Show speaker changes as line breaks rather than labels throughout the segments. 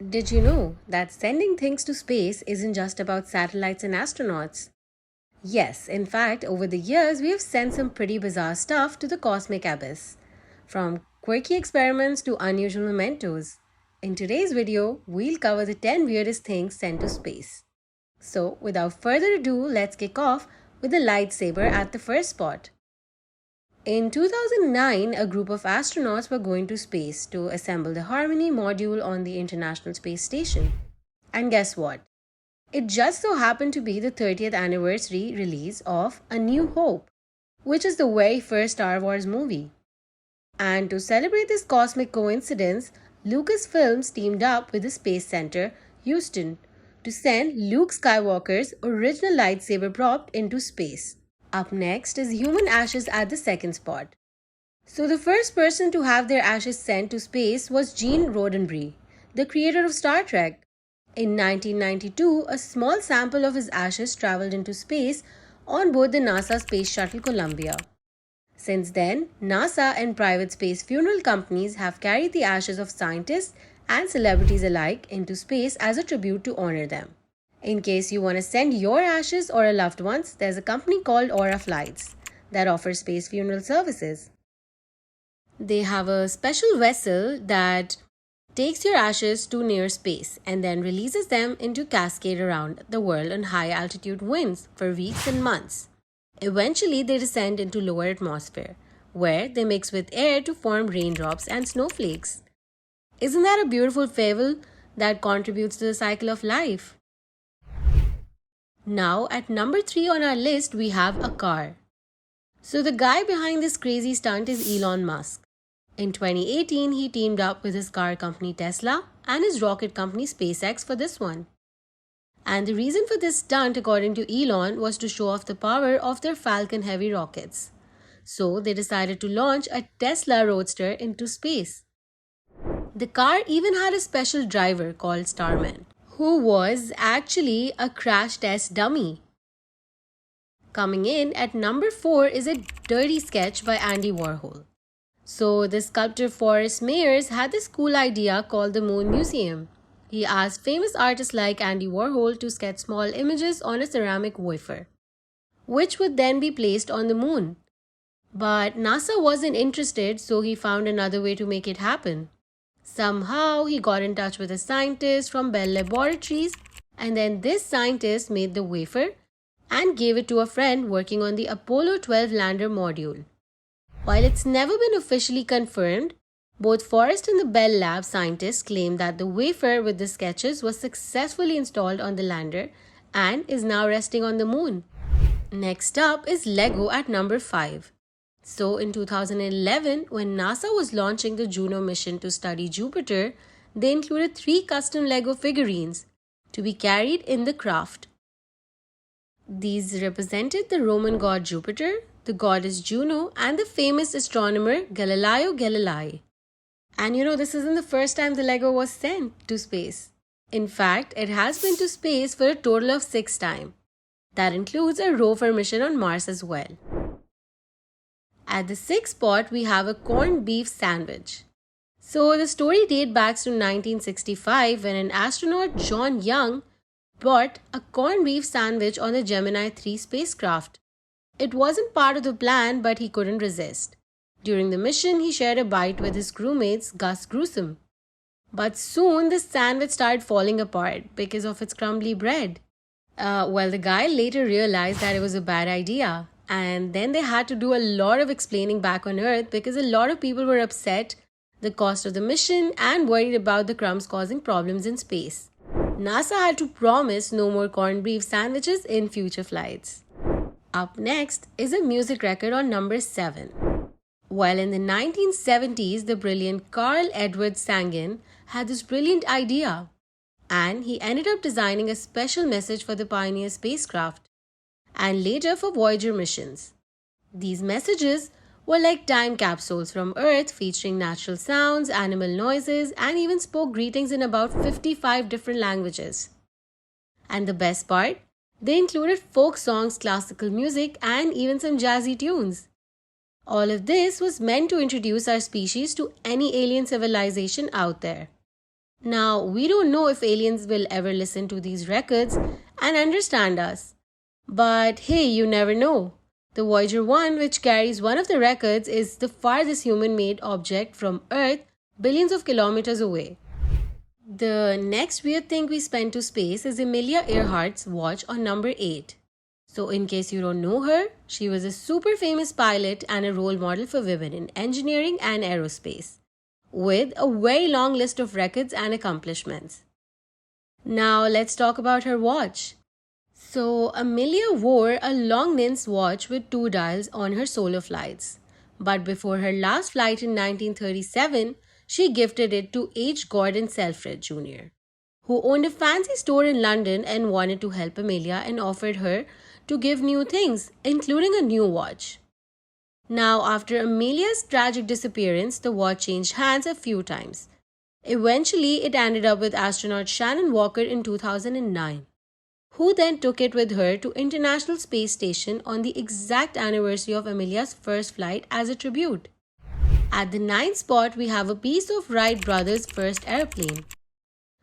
Did you know that sending things to space isn't just about satellites and astronauts? Yes, in fact, over the years, we have sent some pretty bizarre stuff to the cosmic abyss, from quirky experiments to unusual mementos. In today's video, we'll cover the 10 weirdest things sent to space. So, without further ado, let's kick off with the lightsaber at the first spot. In 2009, a group of astronauts were going to space to assemble the Harmony module on the International Space Station. And guess what? It just so happened to be the 30th anniversary release of A New Hope, which is the very first Star Wars movie. And to celebrate this cosmic coincidence, Lucasfilms teamed up with the Space Center, Houston, to send Luke Skywalker's original lightsaber prop into space. Up next is human ashes at the second spot. So the first person to have their ashes sent to space was Gene Roddenberry, the creator of Star Trek. In 1992, a small sample of his ashes traveled into space on board the NASA Space Shuttle Columbia. Since then, NASA and private space funeral companies have carried the ashes of scientists and celebrities alike into space as a tribute to honor them. In case you want to send your ashes or a loved one's, there's a company called Aura Flights that offers space funeral services. They have a special vessel that takes your ashes to near space and then releases them into cascade around the world on high altitude winds for weeks and months. Eventually, they descend into lower atmosphere, where they mix with air to form raindrops and snowflakes. Isn't that a beautiful fable that contributes to the cycle of life? Now, at number 3 on our list, we have a car. So the guy behind this crazy stunt is Elon Musk. In 2018, he teamed up with his car company Tesla and his rocket company SpaceX for this one. And the reason for this stunt, according to Elon, was to show off the power of their Falcon Heavy rockets. So they decided to launch a Tesla Roadster into space. The car even had a special driver called Starman, who was actually a crash test dummy. Coming in at number 4 is a dirty sketch by Andy Warhol. So the sculptor Forrest Mayers had this cool idea called the Moon Museum. He asked famous artists like Andy Warhol to sketch small images on a ceramic wafer, which would then be placed on the moon. But NASA wasn't interested, so he found another way to make it happen. Somehow, he got in touch with a scientist from Bell Laboratories, and then this scientist made the wafer and gave it to a friend working on the Apollo 12 lander module. While it's never been officially confirmed, both Forrest and the Bell Lab scientists claim that the wafer with the sketches was successfully installed on the lander and is now resting on the moon. Next up is Lego at number 5. So in 2011, when NASA was launching the Juno mission to study Jupiter, they included 3 custom Lego figurines to be carried in the craft. These represented the Roman god Jupiter, the goddess Juno, and the famous astronomer Galileo Galilei. And this isn't the first time the Lego was sent to space. In fact, it has been to space for a total of 6 times. That includes a rover mission on Mars as well. At the 6th spot, we have a corned beef sandwich. So the story dates back to 1965 when an astronaut, John Young, bought a corned beef sandwich on the Gemini 3 spacecraft. It wasn't part of the plan, but he couldn't resist. During the mission, he shared a bite with his crewmates, Gus Gruesome. But soon, the sandwich started falling apart because of its crumbly bread. The guy later realized that it was a bad idea. And then they had to do a lot of explaining back on Earth because a lot of people were upset the cost of the mission and worried about the crumbs causing problems in space. NASA had to promise no more corned beef sandwiches in future flights. Up next is a music record on number 7. While in the 1970s, the brilliant Carl Edward Sagan had this brilliant idea, and he ended up designing a special message for the Pioneer spacecraft and later for Voyager missions. These messages were like time capsules from Earth featuring natural sounds, animal noises, and even spoke greetings in about 55 different languages. And the best part, they included folk songs, classical music, and even some jazzy tunes. All of this was meant to introduce our species to any alien civilization out there. Now, we don't know if aliens will ever listen to these records and understand us. But hey, you never know. The Voyager 1, which carries one of the records, is the farthest human made object from Earth, billions of kilometers away. The next weird thing we spent to space is Amelia Earhart's watch on number 8. So, in case you don't know her, she was a super famous pilot and a role model for women in engineering and aerospace, with a very long list of records and accomplishments. Now, let's talk about her watch. So, Amelia wore a long Nins watch with 2 dials on her solo flights. But before her last flight in 1937, she gifted it to H. Gordon Selfridge Jr., who owned a fancy store in London and wanted to help Amelia and offered her to give new things, including a new watch. Now, after Amelia's tragic disappearance, the watch changed hands a few times. Eventually, it ended up with astronaut Shannon Walker in 2009, who then took it with her to International Space Station on the exact anniversary of Amelia's first flight as a tribute. At the 9th spot, we have a piece of Wright brothers' first airplane.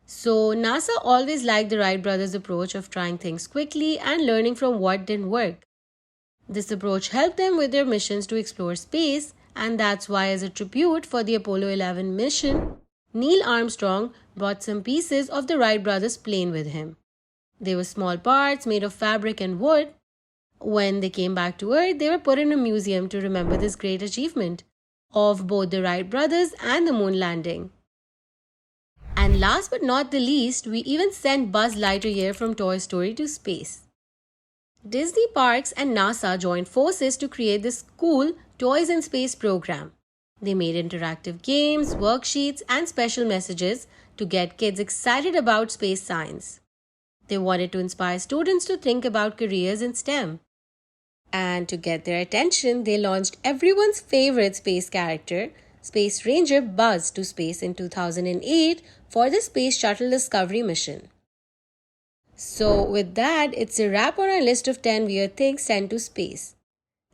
So, NASA always liked the Wright brothers' approach of trying things quickly and learning from what didn't work. This approach helped them with their missions to explore space, and that's why, as a tribute for the Apollo 11 mission, Neil Armstrong brought some pieces of the Wright brothers' plane with him. They were small parts made of fabric and wood. When they came back to Earth, they were put in a museum to remember this great achievement of both the Wright brothers and the moon landing. And last but not the least, we even sent Buzz Lightyear from Toy Story to space. Disney Parks and NASA joined forces to create this cool Toys in Space program. They made interactive games, worksheets, and special messages to get kids excited about space science. They wanted to inspire students to think about careers in STEM. And to get their attention, they launched everyone's favorite space character, Space Ranger Buzz, to space in 2008 for the Space Shuttle Discovery mission. So, with that, it's a wrap on our list of 10 weird things sent to space.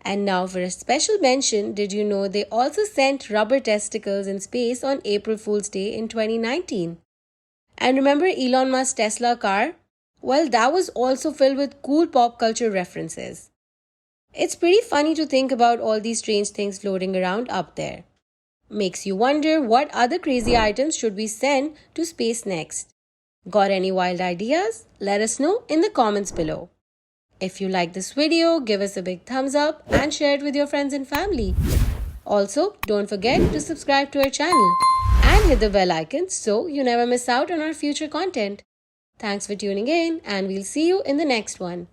And now, for a special mention, did you know they also sent rubber testicles in space on April Fool's Day in 2019? And remember Elon Musk's Tesla car? Well, that was also filled with cool pop culture references. It's pretty funny to think about all these strange things floating around up there. Makes you wonder what other crazy items should we send to space next. Got any wild ideas? Let us know in the comments below. If you like this video, give us a big thumbs up and share it with your friends and family. Also, don't forget to subscribe to our channel and hit the bell icon so you never miss out on our future content. Thanks for tuning in, and we'll see you in the next one.